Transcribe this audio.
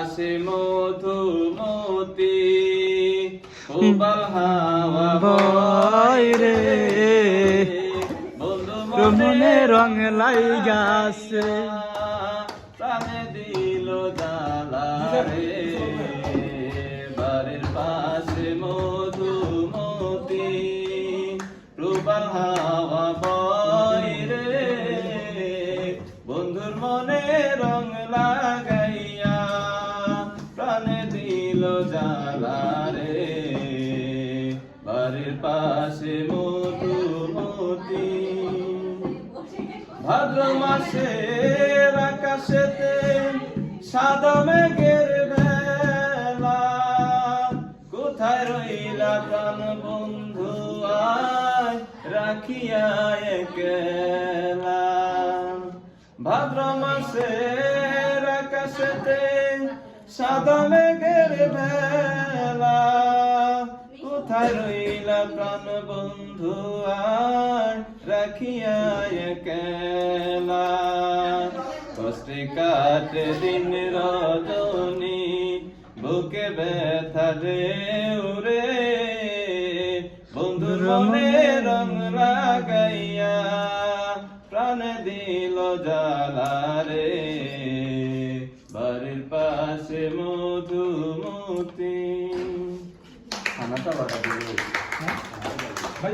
পাশে মধুমতি উবাল হাওয়া বয় রে বন্ধু মনে রং লাইগাছে প্রাণে দিল জ্বালা রে বাড়ির পাশে মধুমতি উবাল হাওয়া বয় রে বন্ধুর মনে রং লাগাইয়া প্রাণে দিল জ্বালা রে বাড়ির পাশে মধুমতি ভাদ্র মাসের আকাশেতে সাদা মেঘের বেলা কোথায় রইলা প্রাণ বন্ধু আয় রাখিয়া একলা ভাদ্র মাসের আকাশেতে সাদা মেঘের বেলা কোথায় রইলা প্রাণ বন্ধু আর রাখিয়া একলা কষ্টে কাটে দিন রজনী বুকে ব্যথা রে বন্ধুর মনে রং লাগাইয়া প্রাণ দিল জ্বালা রে বাড়ির পাশে মধুমতি খানাটা বাড়া দিবে ভাই